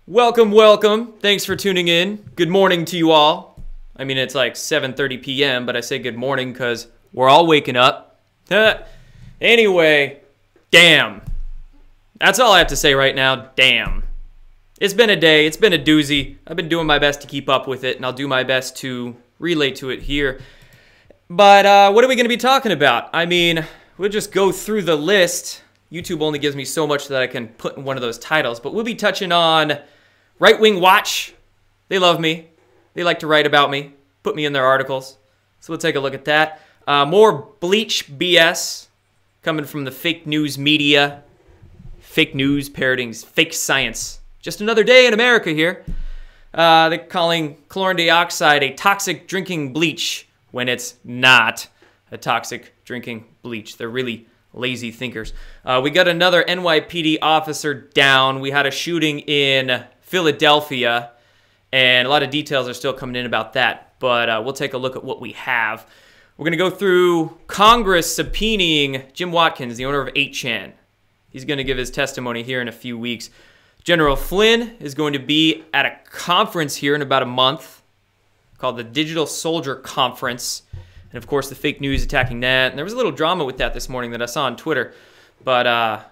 Welcome, welcome. Thanks for tuning in. Good morning to you all. I mean, it's like 7:30 p.m., but I say good morning because we're all waking up. Anyway, damn. That's all I have to say right now. Damn. It's been a day. It's been a doozy. I've been doing my best to keep up with it, and I'll do my best to relate to it here. But what are we going to be talking about? I mean, we'll just go through the list. YouTube only gives me so much that I can put in one of those titles, but we'll be touching on Right Wing Watch. They love me. They like to write about me, put me in their articles. So we'll take a look at that. More bleach BS coming from the fake news media. Fake news parroting fake science. Just another day in America here. They're calling chlorine dioxide a toxic drinking bleach when it's not a toxic drinking bleach. They're really lazy thinkers. We got another NYPD officer down. We had a shooting in Philadelphia, and a lot of details are still coming in about that, but we'll take a look at what we have. We're going to go through Congress subpoenaing Jim Watkins, the owner of 8chan. He's going to give his testimony here in a few weeks. General Flynn is going to be at a conference here in about a month called the Digital Soldier Conference. And of course, the fake news attacking that. And there was a little drama with that this morning that I saw on Twitter. But I'll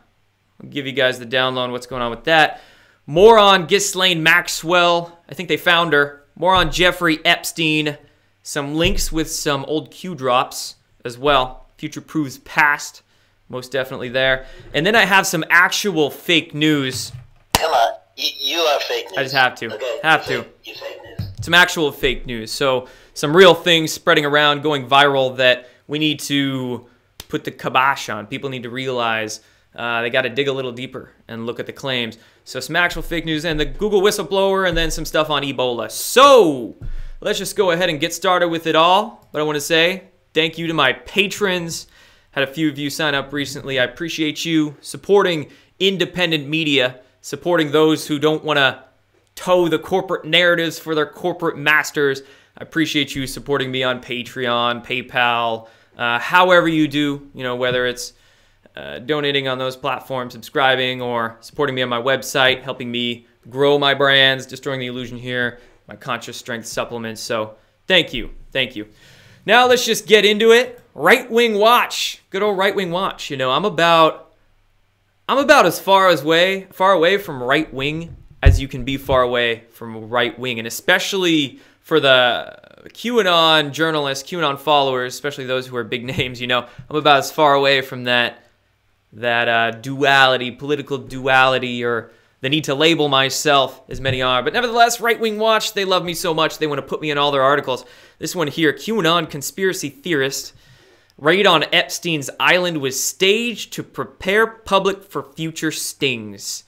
give you guys the down low on what's going on with that. More on Ghislaine Maxwell. I think they found her. More on Jeffrey Epstein. Some links with some old Q drops as well. Future proves past. Most definitely there. And then I have some actual fake news. Come on. You are fake news. I just have to. Okay. Have to. You're fake news. Some actual fake news. So some real things spreading around, going viral that we need to put the kibosh on. People need to realize they got to dig a little deeper and look at the claims. So some actual fake news and the Google whistleblower and then some stuff on Ebola. So let's just go ahead and get started with it all. But I want to say thank you to my patrons. Had a few of you sign up recently. I appreciate you supporting independent media, supporting those who don't want to toe the corporate narratives for their corporate masters. I appreciate you supporting me on Patreon, PayPal, however you do, you know, whether it's donating on those platforms, subscribing, or supporting me on my website, helping me grow my brands, Destroying the Illusion here, my Conscious Strength supplements. So thank you. Thank you. Now let's just get into it. Right Wing Watch. Good old Right Wing Watch. You know, I'm about as far away from right wing as you can be far away from right wing, and especially for the QAnon journalists, QAnon followers, especially those who are big names, you know, I'm about as far away from that duality, political duality, or the need to label myself as many are. But nevertheless, Right Wing Watch, they love me so much, they want to put me in all their articles. This one here, QAnon conspiracy theorist, raid on Epstein's island was staged to prepare public for future stings.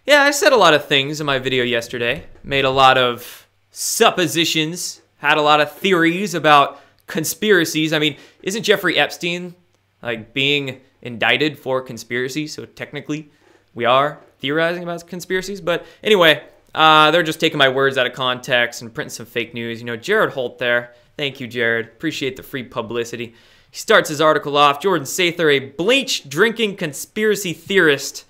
Yeah, I said a lot of things in my video yesterday, made a lot of suppositions, had a lot of theories about conspiracies. I mean, isn't Jeffrey Epstein like being indicted for conspiracy? So technically, we are theorizing about conspiracies. But anyway, they're just taking my words out of context and printing some fake news. You know, Jared Holt there. Thank you, Jared. Appreciate the free publicity. He starts his article off, Jordan Sather, a bleach-drinking conspiracy theorist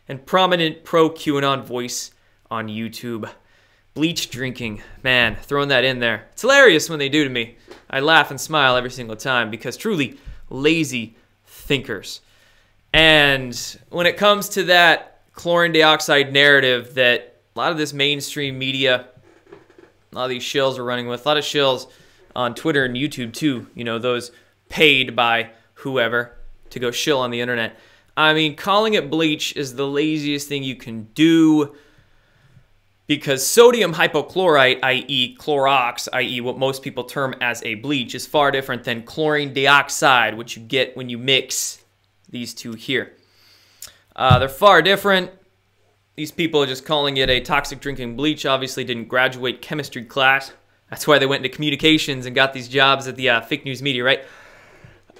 and prominent pro-QAnon voice on YouTube. Bleach drinking. Man, throwing that in there. It's hilarious when they do to me. I laugh and smile every single time because truly lazy thinkers. And when it comes to that chlorine dioxide narrative that a lot of this mainstream media, a lot of these shills are running with, a lot of shills on Twitter and YouTube too, you know, those paid by whoever to go shill on the internet. I mean, calling it bleach is the laziest thing you can do because sodium hypochlorite, i.e. Clorox, i.e. what most people term as a bleach, is far different than chlorine dioxide, which you get when you mix these two here. They're far different. These people are just calling it a toxic drinking bleach. Obviously didn't graduate chemistry class. That's why they went into communications and got these jobs at the fake news media, right?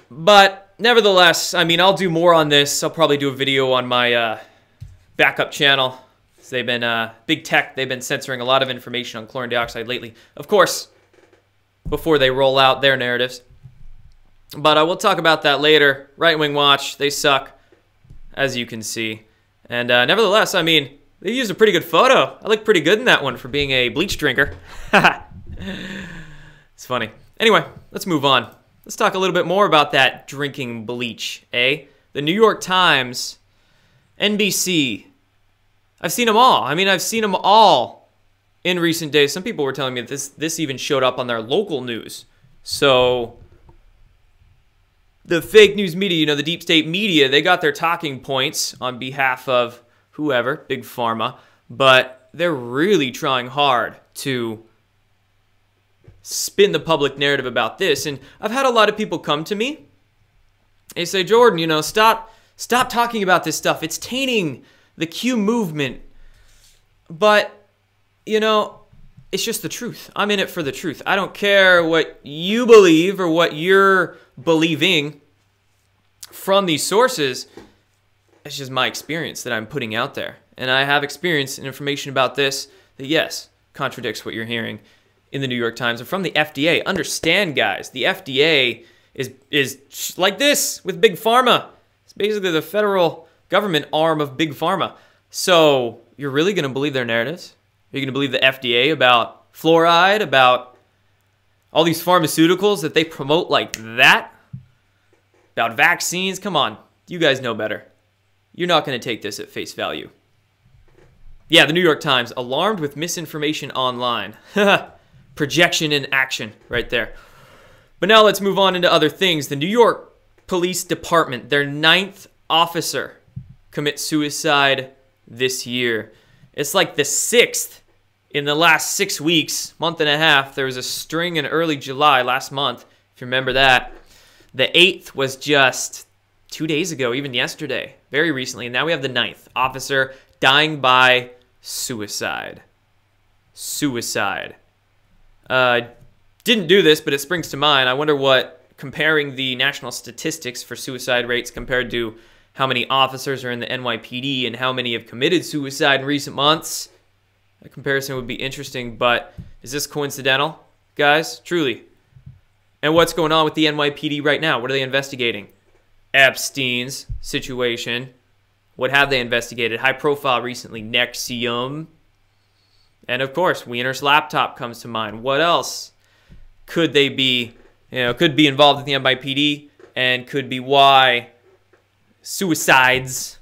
But nevertheless, I mean, I'll do more on this. I'll probably do a video on my backup channel. So they've been, big tech, they've been censoring a lot of information on chlorine dioxide lately. Of course, before they roll out their narratives. But we'll talk about that later. Right Wing Watch, they suck, as you can see. And nevertheless, I mean, They used a pretty good photo. I look pretty good in that one for being a bleach drinker. It's funny. Anyway, let's move on. Let's talk a little bit more about that drinking bleach, eh? The New York Times, NBC. I've seen them all. I mean, I've seen them all in recent days. Some people were telling me that this even showed up on their local news. So the fake news media, you know, the deep state media, they got their talking points on behalf of whoever, Big Pharma, but they're really trying hard to spin the public narrative about this. And I've had a lot of people come to me. They say, Jordan, you know, stop talking about this stuff. It's tainting the Q movement. But, you know, it's just the truth. I'm in it for the truth. I don't care what you believe or what you're believing from these sources. It's just my experience that I'm putting out there. And I have experience and information about this that, yes, contradicts what you're hearing in the New York Times and from the FDA. Understand, guys, the FDA is like this with Big Pharma. It's basically the federal government arm of Big Pharma. So you're really going to believe their narratives? Are you going to believe the FDA about fluoride, about all these pharmaceuticals that they promote like that? About vaccines? Come on, you guys know better. You're not going to take this at face value. Yeah, the New York Times, alarmed with misinformation online. Projection in action right there. But now let's move on into other things. The New York Police Department, their 9th officer commits suicide this year. It's like the 6th in the last 6 weeks, month and a half. There was a string in early July last month, if you remember that. The 8th was just 2 days ago, even yesterday, very recently. And now we have the 9th officer dying by suicide. Suicide. Didn't do this, but it springs to mind. I wonder what, comparing the national statistics for suicide rates compared to how many officers are in the NYPD and how many have committed suicide in recent months. A comparison would be interesting, but is this coincidental, guys? Truly. And what's going on with the NYPD right now? What are they investigating? Epstein's situation. What have they investigated? High profile recently, Nexium. And of course, Wiener's laptop comes to mind. What else could they be, could be involved with the NYPD and could be why suicides?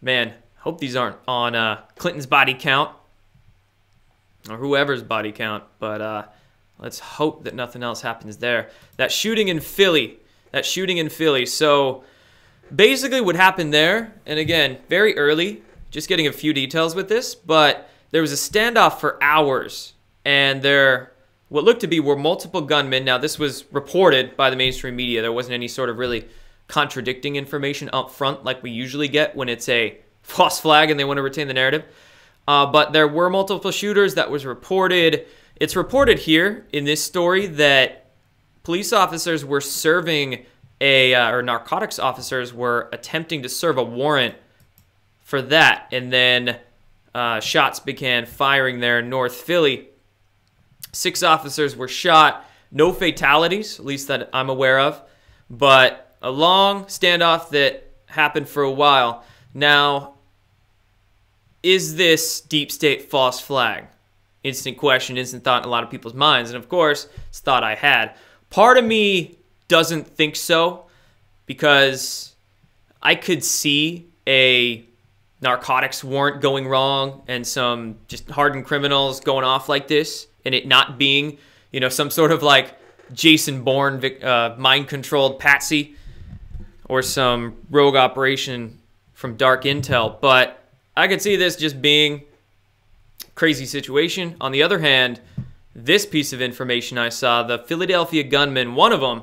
Man, hope these aren't on Clinton's body count or whoever's body count, but let's hope that nothing else happens there. That shooting in Philly. So basically what happened there, and again, very early, just getting a few details with this, but there was a standoff for hours, and what looked to be were multiple gunmen. Now, this was reported by the mainstream media. There wasn't any sort of really contradicting information up front like we usually get when it's a false flag and they want to retain the narrative. But there were multiple shooters that was reported. It's reported here in this story that police officers were serving or narcotics officers were attempting to serve a warrant for that. And then shots began firing there in North Philly. 6 officers were shot. No fatalities, at least that I'm aware of. But a long standoff that happened for a while. Now, is this deep state false flag? Instant question, instant thought in a lot of people's minds. And of course, it's a thought I had. Part of me doesn't think so because I could see a narcotics warrant going wrong and some just hardened criminals going off like this and it not being, some sort of like Jason Bourne mind-controlled patsy or some rogue operation from dark intel. But I could see this just being a crazy situation. On the other hand, this piece of information I saw, the Philadelphia gunman, one of them,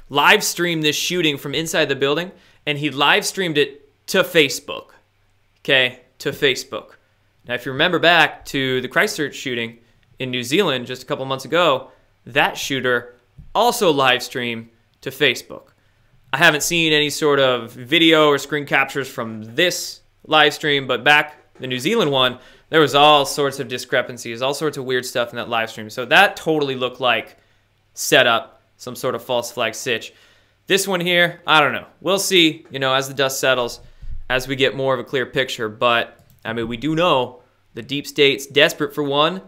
live streamed this shooting from inside the building, and he live streamed it to Facebook. Okay, to Facebook. Now, if you remember back to the Christchurch shooting in New Zealand just a couple months ago, that shooter also live streamed to Facebook. I haven't seen any sort of video or screen captures from this live stream, but back the New Zealand one, there was all sorts of discrepancies, all sorts of weird stuff in that live stream. So that totally looked like set up, some sort of false flag sitch. This one here, I don't know. We'll see, as the dust settles, as we get more of a clear picture. But I mean, we do know the deep state's desperate for one.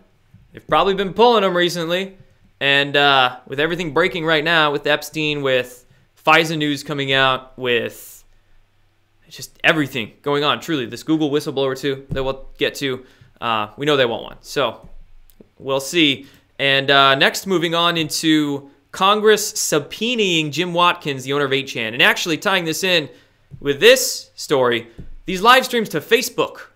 They've probably been pulling them recently. And with everything breaking right now, with Epstein, with FISA news coming out, with just everything going on, truly, this Google whistleblower too that we'll get to, we know they want one. So we'll see. And next, moving on into Congress subpoenaing Jim Watkins, the owner of 8chan. And actually tying this in with this story, these live streams to Facebook.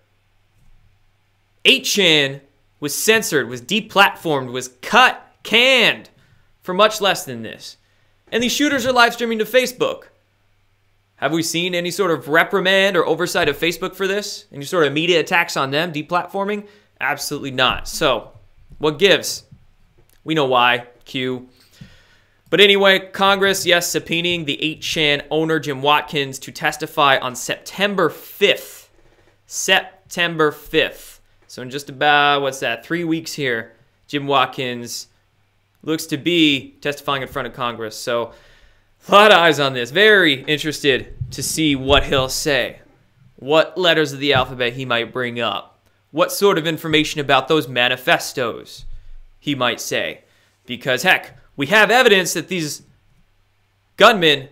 8chan was censored, was deplatformed, was cut, canned for much less than this. And these shooters are live streaming to Facebook. Have we seen any sort of reprimand or oversight of Facebook for this? Any sort of media attacks on them, deplatforming? Absolutely not. So, what gives? We know why. Q. But anyway, Congress, yes, subpoenaing the 8chan owner, Jim Watkins, to testify on September 5th. September 5th. So in just about, 3 weeks here, Jim Watkins looks to be testifying in front of Congress. So a lot of eyes on this. Very interested to see what he'll say. What letters of the alphabet he might bring up. What sort of information about those manifestos he might say. Because, heck, we have evidence that these gunmen,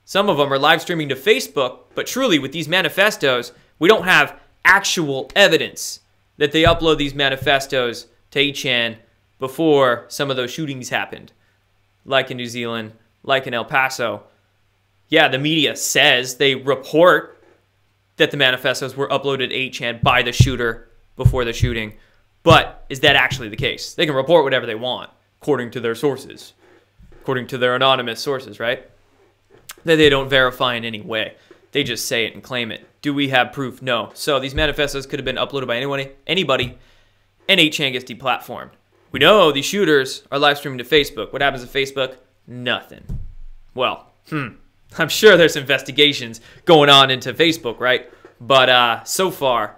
some of them are live streaming to Facebook, but truly with these manifestos, we don't have actual evidence that they upload these manifestos to 8chan before some of those shootings happened, like in New Zealand, like in El Paso. Yeah, the media says they report that the manifestos were uploaded to 8chan by the shooter before the shooting, but is that actually the case? They can report whatever they want, according to their sources, according to their anonymous sources, right? That they don't verify in any way. They just say it and claim it. Do we have proof? No. So these manifestos could have been uploaded by anybody, and 8chan gets deplatformed. We know these shooters are live streaming to Facebook. What happens to Facebook? Nothing. Well, I'm sure there's investigations going on into Facebook, right? But so far,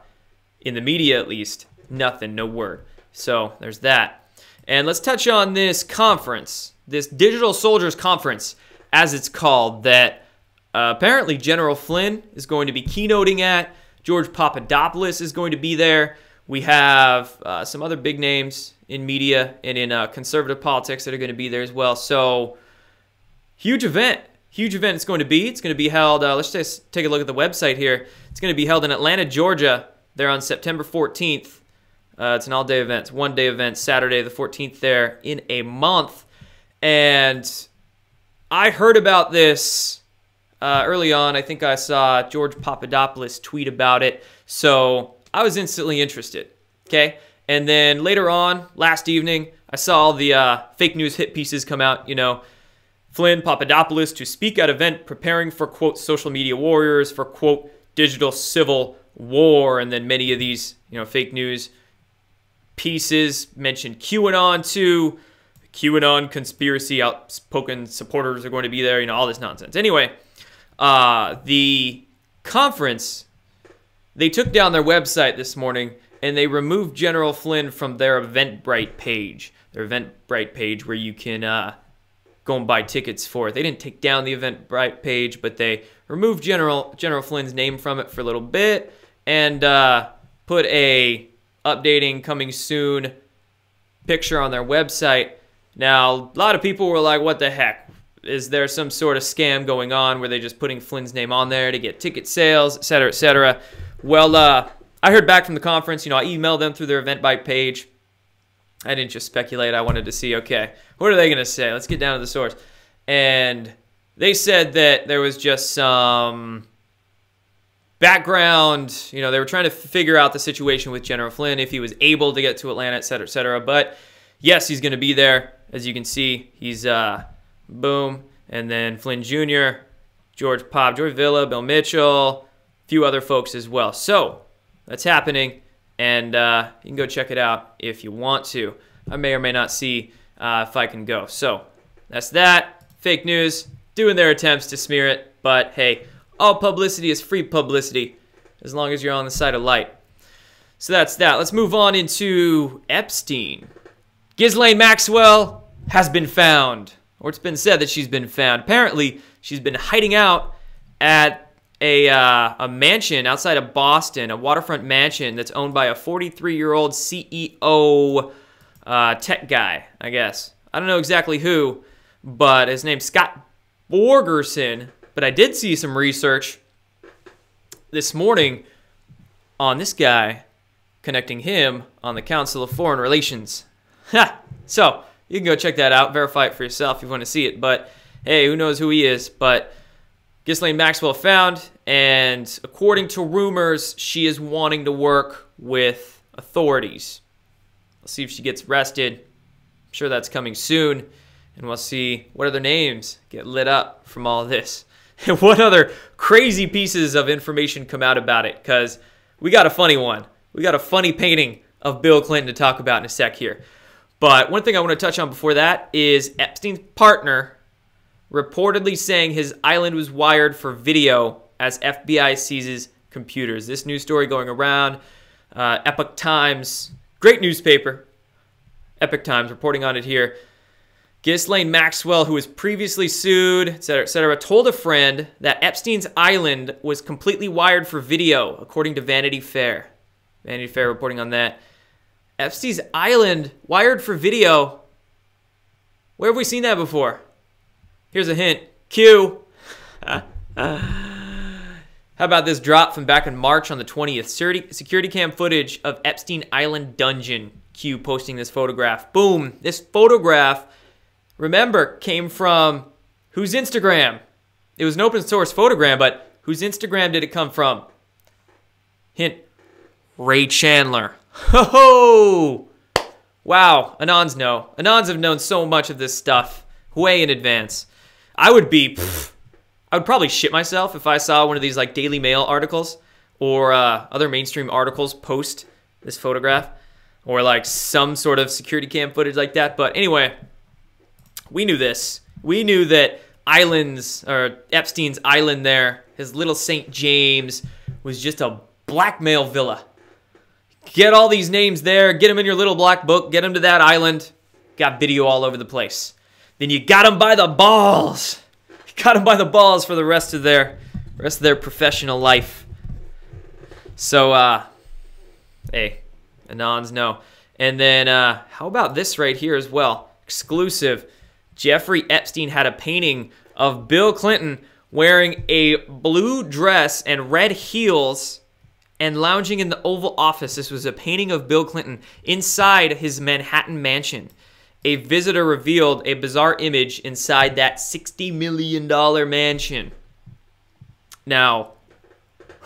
in the media at least, nothing, no word. So there's that. And let's touch on this conference, this Digital Soldiers Conference, as it's called, that apparently General Flynn is going to be keynoting at. George Papadopoulos is going to be there. We have some other big names in media and in conservative politics that are going to be there as well. So, huge event. Huge event it's going to be. It's going to be held, let's just take a look at the website here. It's going to be held in Atlanta, Georgia. There on September 14th. It's an all-day event. It's one-day event, Saturday the 14th there in a month. And I heard about this early on. I think I saw George Papadopoulos tweet about it. So I was instantly interested, okay? And then later on, last evening, I saw all the fake news hit pieces come out, you know. Flynn, Papadopoulos to speak at event preparing for, quote, social media warriors for, quote, digital civil war. And then many of these, you know, fake news pieces mentioned QAnon too. QAnon conspiracy outspoken supporters are going to be there, you know, all this nonsense. Anyway, the conference, they took down their website this morning and they removed General Flynn from their Eventbrite page. Their Eventbrite page where you can go and buy tickets for it. They didn't take down the Eventbrite page, but they removed General Flynn's name from it for a little bit and put a updating coming soon picture on their website. Now, a lot of people were like, what the heck? Is there some sort of scam going on where they're just putting Flynn's name on there to get ticket sales, et cetera, et cetera? Well, I heard back from the conference. You know, I emailed them through their Eventbrite page. I didn't just speculate. I wanted to see, okay, what are they going to say? Let's get down to the source. And they said that there was just some background. You know, they were trying to figure out the situation with General Flynn, if he was able to get to Atlanta, et cetera, et cetera. But yes, he's going to be there. As you can see, he's boom. And then Flynn Jr., George Villa, Bill Mitchell, a few other folks as well. So that's happening. And you can go check it out if you want to. I may or may not see if I can go. So that's that. Fake news, doing their attempts to smear it. But hey, all publicity is free publicity as long as you're on the side of light. So that's that. Let's move on into Epstein. Ghislaine Maxwell has been found. Or it's been said that she's been found. Apparently, she's been hiding out at a mansion outside of Boston, a waterfront mansion that's owned by a 43-year-old CEO tech guy, I guess. I don't know exactly who, but his name's Scott Borgerson. But I did see some research this morning on this guy, connecting him on the Council of Foreign Relations. Ha! So you can go check that out, verify it for yourself if you want to see it. But hey, who knows who he is? But Ghislaine Maxwell found, and according to rumors, she is wanting to work with authorities. We'll see if she gets arrested. I'm sure that's coming soon. And we'll see what other names get lit up from all this. And what other crazy pieces of information come out about it. Because we got a funny one. We got a funny painting of Bill Clinton to talk about in a sec here. But one thing I want to touch on before that is Epstein's partner reportedly saying his island was wired for video as FBI seizes computers. This news story going around, Epoch Times, great newspaper, Epoch Times reporting on it here. Ghislaine Maxwell, who was previously sued, etc., told a friend that Epstein's island was completely wired for video, according to Vanity Fair. Vanity Fair reporting on that. Epstein's island wired for video. Where have we seen that before? Here's a hint. Q. How about this drop from back in March on the 20th? Security cam footage of Epstein Island dungeon. Q posting this photograph. Boom. This photograph, remember, came from whose Instagram? It was an open source photogram, but whose Instagram did it come from? Hint. Ray Chandler. Ho ho! Wow. Anons know. Anons have known so much of this stuff way in advance. I would probably shit myself if I saw one of these like Daily Mail articles or other mainstream articles post this photograph or like some sort of security cam footage like that. But anyway, we knew this. We knew that Epstein's island there, his little St. James, was just a blackmail villa. Get all these names there, get them in your little black book, get them to that island. Got video all over the place. Then you got them by the balls. You got them by the balls for the rest of their professional life. So, hey, Anons know. And then, how about this right here as well? Exclusive. Jeffrey Epstein had a painting of Bill Clinton wearing a blue dress and red heels and lounging in the Oval Office. This was a painting of Bill Clinton inside his Manhattan mansion. A visitor revealed a bizarre image inside that $60 million mansion. Now,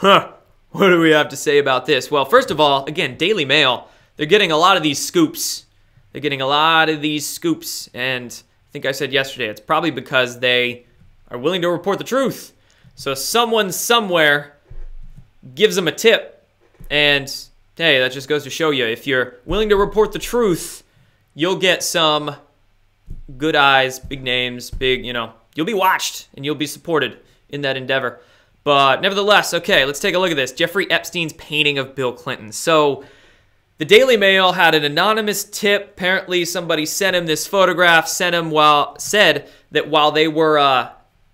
what do we have to say about this? Well, first of all, again, Daily Mail, they're getting a lot of these scoops. They're getting a lot of these scoops, and I think I said yesterday, it's probably because they are willing to report the truth. So someone somewhere gives them a tip, and hey, that just goes to show you, if you're willing to report the truth, you'll get some good eyes, big names, you'll be watched, and you'll be supported in that endeavor. But nevertheless, okay, let's take a look at this. Jeffrey Epstein's painting of Bill Clinton. So the Daily Mail had an anonymous tip. Apparently somebody sent him this photograph, said that while they were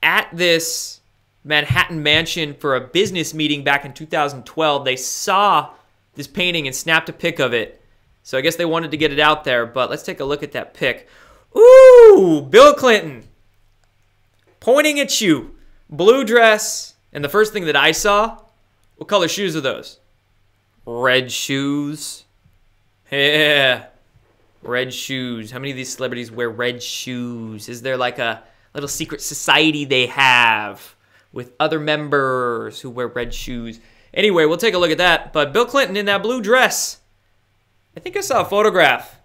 at this Manhattan mansion for a business meeting back in 2012, they saw this painting and snapped a pic of it. So I guess they wanted to get it out there, but let's take a look at that pic. Ooh, Bill Clinton pointing at you. Blue dress, and the first thing that I saw, what color shoes are those? Red shoes. Yeah, red shoes. How many of these celebrities wear red shoes? Is there like a little secret society they have with other members who wear red shoes? Anyway, we'll take a look at that. But Bill Clinton in that blue dress. I think I saw a photograph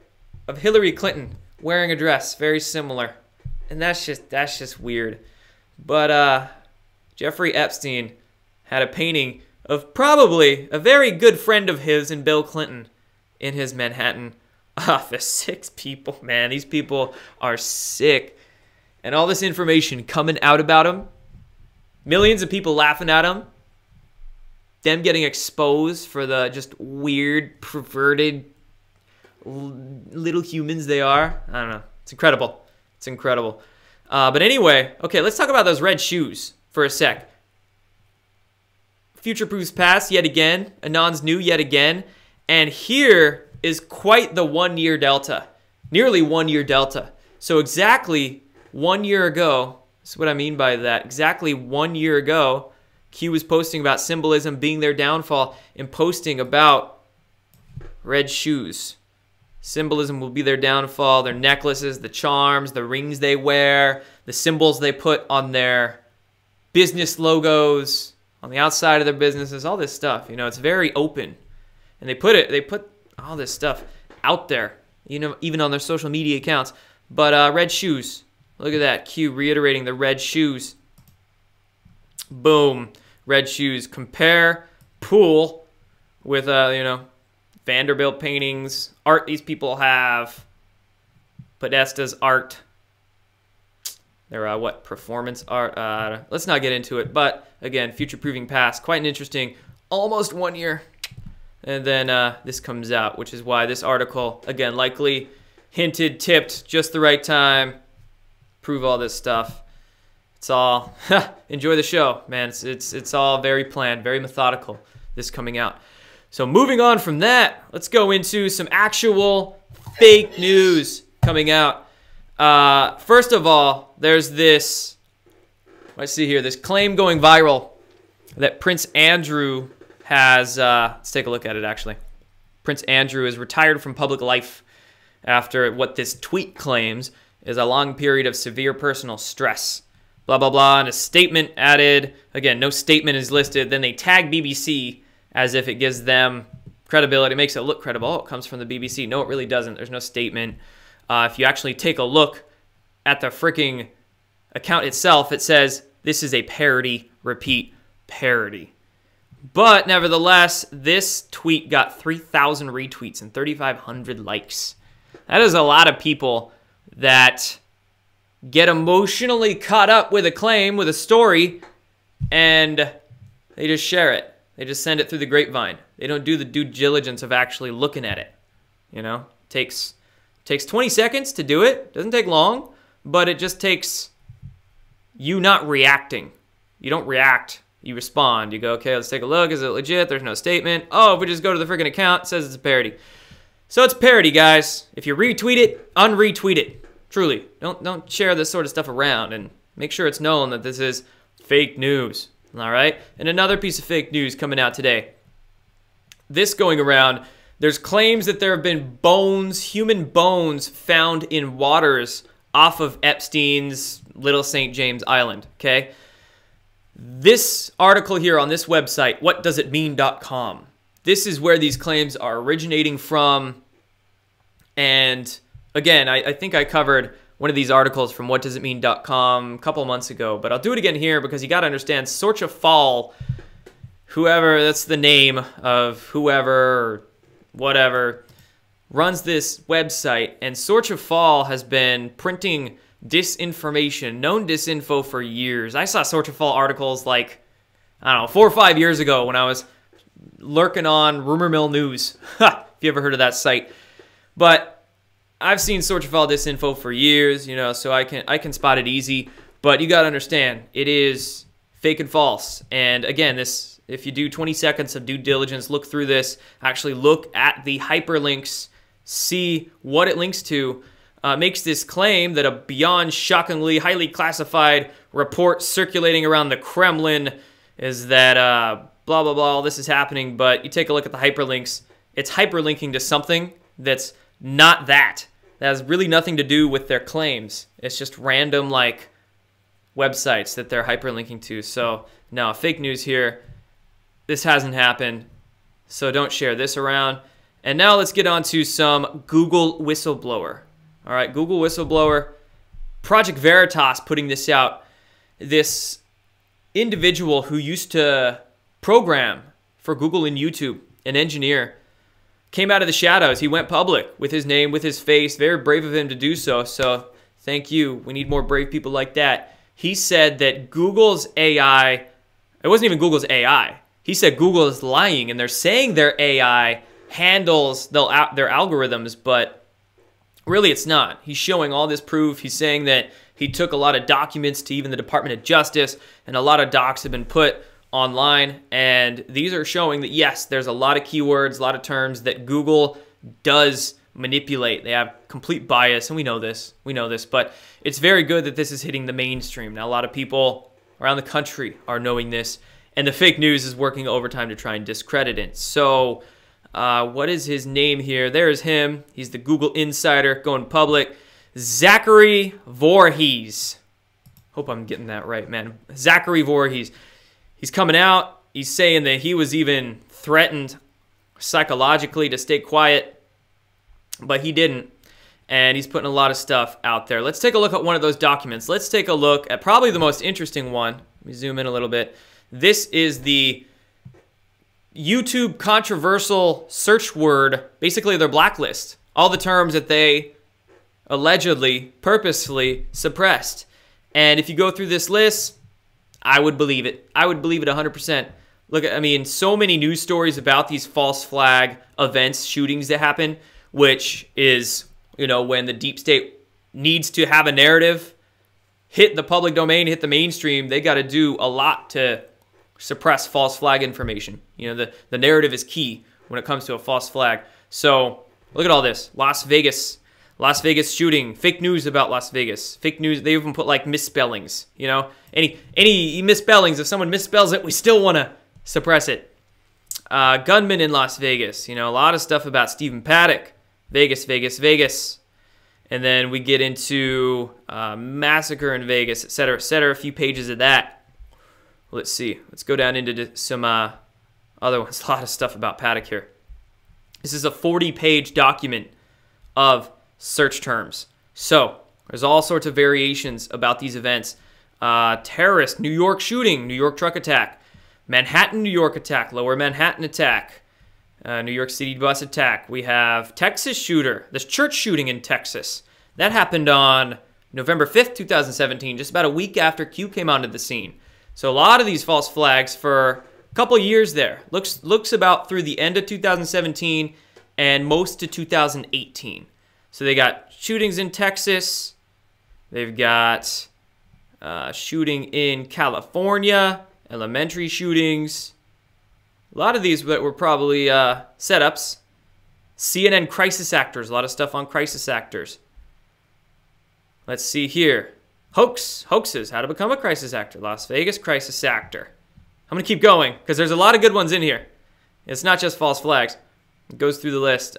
of Hillary Clinton wearing a dress very similar. And that's just weird. But Jeffrey Epstein had a painting of probably a very good friend of his and Bill Clinton in his Manhattan office. 6 people, man. These people are sick. And all this information coming out about him. Millions of people laughing at him. Them getting exposed for the just weird, perverted little humans they are. I don't know. It's incredible. It's incredible. But anyway, okay, let's talk about those red shoes for a sec. future-proofs past yet again. Anon's new yet again. And here is quite the 1 year delta. Nearly 1 year delta. So exactly 1 year ago, that's what I mean by that. Exactly 1 year ago, Q was posting about symbolism being their downfall and posting about red shoes. Symbolism will be their downfall, their necklaces, the charms, the rings they wear, the symbols they put on their business logos, on the outside of their businesses, all this stuff. You know, it's very open. And they put all this stuff out there, you know, even on their social media accounts. But red shoes, look at that. Q reiterating the red shoes. Boom, red shoes. Compare pool with, you know, Vanderbilt paintings, art these people have, Podesta's art, their, what, performance art, let's not get into it, but, again, future-proving past, quite an interesting, almost 1 year, and then this comes out, which is why this article, again, likely hinted, tipped, just the right time, prove all this stuff. It's all, enjoy the show, man, it's all very planned, very methodical, this coming out. So moving on from that, let's go into some actual fake news coming out. First of all, there's this, let's see here, this claim going viral that Prince Andrew has, let's take a look at it actually. Prince Andrew is retired from public life after what this tweet claims is a long period of severe personal stress. Blah, blah, blah, and a statement added. Again, no statement is listed. Then they tag BBC as if it gives them credibility. It makes it look credible. Oh, it comes from the BBC. No, it really doesn't. There's no statement. If you actually take a look at the freaking account itself, it says, this is a parody, repeat, parody. But nevertheless, this tweet got 3,000 retweets and 3,500 likes. That is a lot of people that get emotionally caught up with a claim, with a story, and they just share it. They just send it through the grapevine. They don't do the due diligence of actually looking at it. You know, takes 20 seconds to do it. Doesn't take long, but it just takes you not reacting. You don't react. You respond. You go, okay, let's take a look. Is it legit? There's no statement. Oh, if we just go to the freaking account, it says it's a parody. So it's parody, guys. If you retweet it, unretweet it. Truly, don't share this sort of stuff around, and make sure it's known that this is fake news. All right, and another piece of fake news coming out today. This going around, there's claims that there have been bones, human bones, found in waters off of Epstein's Little St. James Island, okay? This article here on this website, whatdoesitmean.com, this is where these claims are originating from. And again, I think I covered one of these articles from whatdoesitmean.com a couple months ago, but I'll do it again here because you got to understand, Sorcha Fall, whoever, that's the name of whoever or whatever, runs this website, and Sorcha Fall has been printing disinformation, known disinfo for years. I saw Sorcha Fall articles like, I don't know, 4 or 5 years ago when I was lurking on Rumor Mill News, if you ever heard of that site. But I've seen Sorcha Fall disinfo for years, you know, so I can spot it easy. But you got to understand, it is fake and false. And again, this, if you do 20 seconds of due diligence, look through this, actually look at the hyperlinks, see what it links to, makes this claim that a beyond shockingly highly classified report circulating around the Kremlin is that blah, blah, blah, all this is happening. But you take a look at the hyperlinks, it's hyperlinking to something that's not that. That has really nothing to do with their claims. It's just random, like, websites that they're hyperlinking to. So, no, fake news here. This hasn't happened. So don't share this around. And now let's get on to some Google Whistleblower. All right, Google Whistleblower. Project Veritas putting this out. This individual who used to program for Google and YouTube, an engineer, came out of the shadows. He went public with his name, with his face. Very brave of him to do so. So thank you. We need more brave people like that. He said that Google's AI, it wasn't even Google's AI. He said Google is lying, and they're saying their AI handles their algorithms, but really it's not. He's showing all this proof. He's saying that he took a lot of documents to even the Department of Justice, and a lot of docs have been put online, and these are showing that, yes, there's a lot of keywords, a lot of terms that Google does manipulate. They have complete bias, and we know this, but it's very good that this is hitting the mainstream. Now, a lot of people around the country are knowing this, and the fake news is working overtime to try and discredit it. So, what is his name here? There's him. He's the Google insider going public. Zachary Voorhees. Hope I'm getting that right, man. Zachary Voorhees. He's coming out. He's saying that he was even threatened psychologically to stay quiet, but he didn't. And he's putting a lot of stuff out there. Let's take a look at one of those documents. Let's take a look at probably the most interesting one. Let me zoom in a little bit. This is the YouTube controversial search word, basically their blacklist. All the terms that they allegedly, purposefully suppressed. And if you go through this list, I would believe it. I would believe it 100%. Look, I mean, so many news stories about these false flag events, shootings that happen, which is, you know, when the deep state needs to have a narrative hit the public domain, hit the mainstream, they got to do a lot to suppress false flag information. You know, the narrative is key when it comes to a false flag. So look at all this. Las Vegas shooting, fake news about Las Vegas, fake news. They even put like misspellings, you know, any misspellings. If someone misspells it, we still want to suppress it. Gunman in Las Vegas, you know, a lot of stuff about Stephen Paddock, Vegas. And then we get into massacre in Vegas, etc., a few pages of that. Let's see. Let's go down into some other ones. A lot of stuff about Paddock here. This is a 40-page document of search terms. So there's all sorts of variations about these events. Terrorist, New York shooting, New York truck attack, Manhattan, New York attack, Lower Manhattan attack, New York City bus attack. We have Texas shooter, this church shooting in Texas. That happened on November 5th, 2017, just about a week after Q came onto the scene. So a lot of these false flags for a couple years there. Looks about through the end of 2017 and most of 2018. So they got shootings in Texas. They've got shooting in California, elementary shootings. A lot of these that were probably setups. CNN crisis actors, a lot of stuff on crisis actors. Let's see here. Hoaxes, how to become a crisis actor. Las Vegas crisis actor. I'm going to keep going because there's a lot of good ones in here. It's not just false flags. It goes through the list.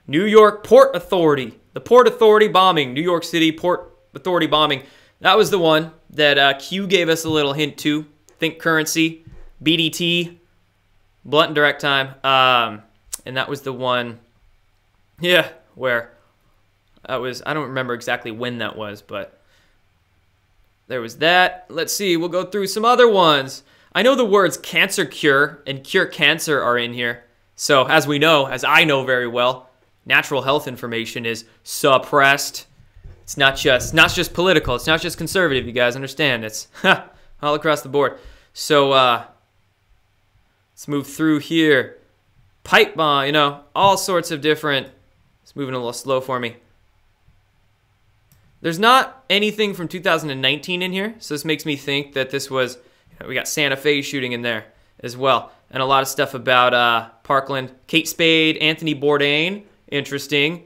New York Port Authority. The Port Authority bombing. New York City Port Authority bombing. That was the one that Q gave us a little hint to. Think currency. BDT. Blunt and direct time. And that was the one, yeah, where that was, I don't remember exactly when that was, but there was that. Let's see, we'll go through some other ones. I know the words cancer cure and cure cancer are in here. So as we know, as I know very well, natural health information is suppressed. It's not just political. It's not just conservative. You guys understand? It's all across the board. So let's move through here. Pipe bomb, you know, all sorts of different. It's moving a little slow for me. There's not anything from 2019 in here, so this makes me think that this was, you know, we got Santa Fe shooting in there as well. And a lot of stuff about Parkland. Kate Spade, Anthony Bourdain, interesting.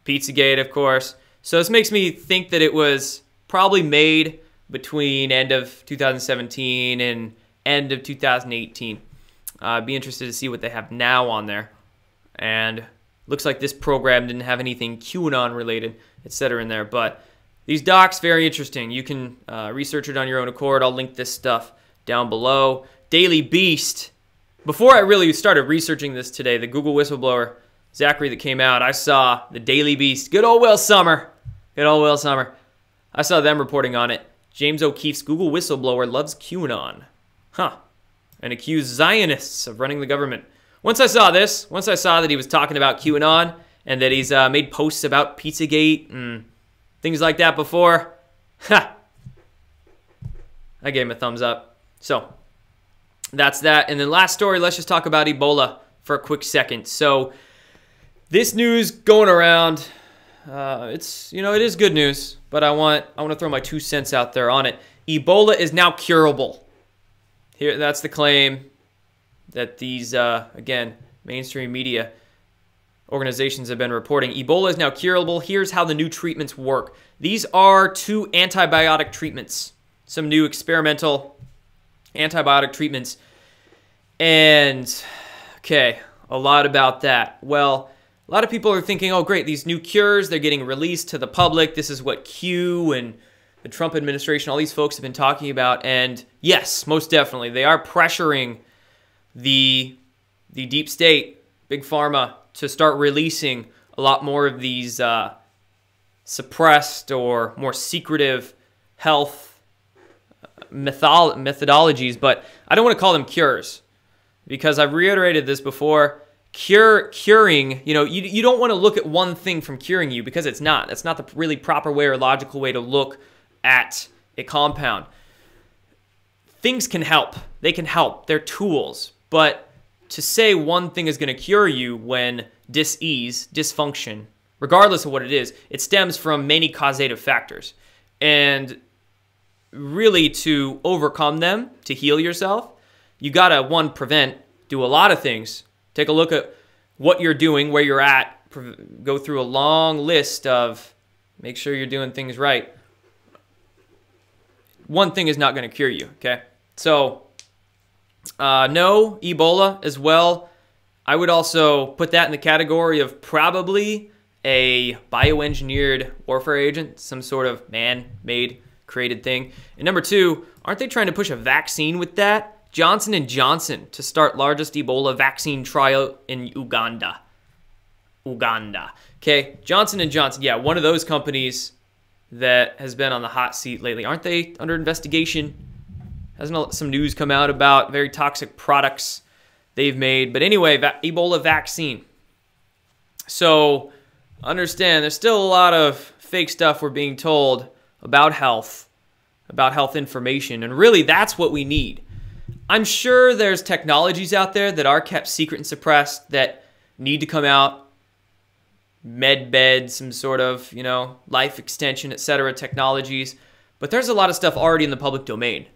Pizzagate, of course. So this makes me think that it was probably made between end of 2017 and end of 2018. I'd be interested to see what they have now on there. And looks like this program didn't have anything QAnon related, etc. in there. But these docs, very interesting. You can research it on your own accord. I'll link this stuff down below. Daily Beast. Before I really started researching this today, the Google whistleblower, Zachary, that came out, I saw the Daily Beast. Good old Will Summer. Good old Will Summer. I saw them reporting on it. James O'Keefe's Google whistleblower loves QAnon. Huh. And accused Zionists of running the government. Once I saw this, once I saw that he was talking about QAnon and that he's made posts about Pizzagate and things like that before, I gave him a thumbs up. So that's that. And then last story, let's just talk about Ebola for a quick second. So this news going around, it's, you know, it is good news, but I want to throw my 2 cents out there on it. Ebola is now curable. Here, that's the claim that these, again, mainstream media organizations have been reporting. Ebola is now curable. Here's how the new treatments work. These are 2 antibiotic treatments, some new experimental antibiotic treatments. And, okay, a lot about that. Well, a lot of people are thinking, oh, great, these new cures, they're getting released to the public. This is what Q and the Trump administration, all these folks have been talking about. And yes, most definitely, they are pressuring the deep state, big pharma, to start releasing a lot more of these suppressed or more secretive health methodologies. But I don't want to call them cures, because I've reiterated this before. Curing, you don't want to look at one thing from curing you, because it's not. That's not the really proper way or logical way to look at a compound. Things can help. They can help. They're tools. But to say one thing is going to cure you when dis-ease, dysfunction, regardless of what it is, it stems from many causative factors. And really, to overcome them, to heal yourself, you got to, one, prevent, do a lot of things. Take a look at what you're doing, where you're at, go through a long list of, make sure you're doing things right. One thing is not going to cure you, okay? So, no, Ebola as well. I would also put that in the category of probably a bioengineered warfare agent, some sort of man-made, created thing. And number 2, aren't they trying to push a vaccine with that? Johnson & Johnson to start largest Ebola vaccine trial in Uganda. Okay, Johnson & Johnson, yeah, one of those companies that has been on the hot seat lately. Aren't they under investigation? Hasn't some news come out about very toxic products they've made? But anyway, Ebola vaccine. So understand, there's still a lot of fake stuff we're being told about health information, and really that's what we need. I'm sure there's technologies out there that are kept secret and suppressed that need to come out. Med bed, some sort of, life extension, etc. technologies. But there's a lot of stuff already in the public domain.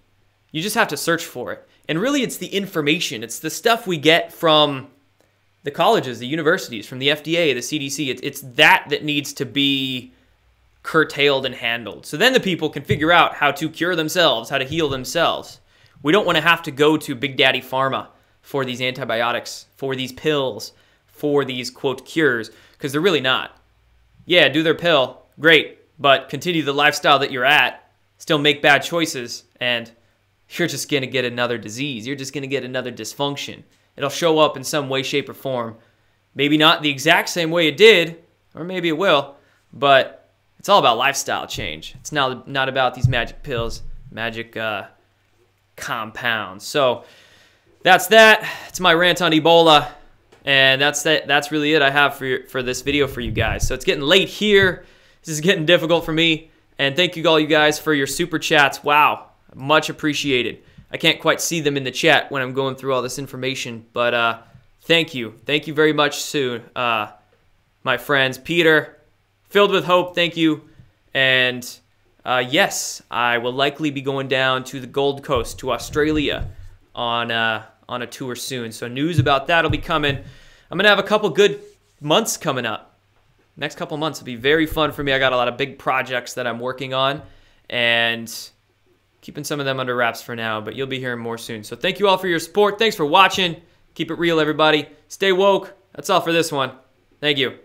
You just have to search for it. And really, it's the information. It's the stuff we get from the colleges, the universities, from the FDA, the CDC. It's that needs to be curtailed and handled. So then the people can figure out how to cure themselves, how to heal themselves. We don't want to have to go to Big Daddy Pharma for these antibiotics, for these pills, for these, quote, cures, because they're really not. Yeah, do their pill, great, but continue the lifestyle that you're at, still make bad choices, and you're just going to get another disease. You're just going to get another dysfunction. It'll show up in some way, shape, or form. Maybe not the exact same way it did, or maybe it will, but it's all about lifestyle change. It's not about these magic pills, magic compounds. So that's that. It's my rant on Ebola. And that's really it I have for this video for you guys. So it's getting late here. This is getting difficult for me. And thank you all you guys for your super chats. Wow, much appreciated. I can't quite see them in the chat when I'm going through all this information. But thank you. Thank you very much, Sue. My friends. Peter, filled with hope, thank you. And yes, I will likely be going down to the Gold Coast, to Australia, on a tour soon. So news about that will be coming. I'm going to have a couple good months coming up. Next couple months will be very fun for me. I got a lot of big projects that I'm working on and keeping some of them under wraps for now, but you'll be hearing more soon. So thank you all for your support. Thanks for watching. Keep it real, everybody. Stay woke. That's all for this one. Thank you.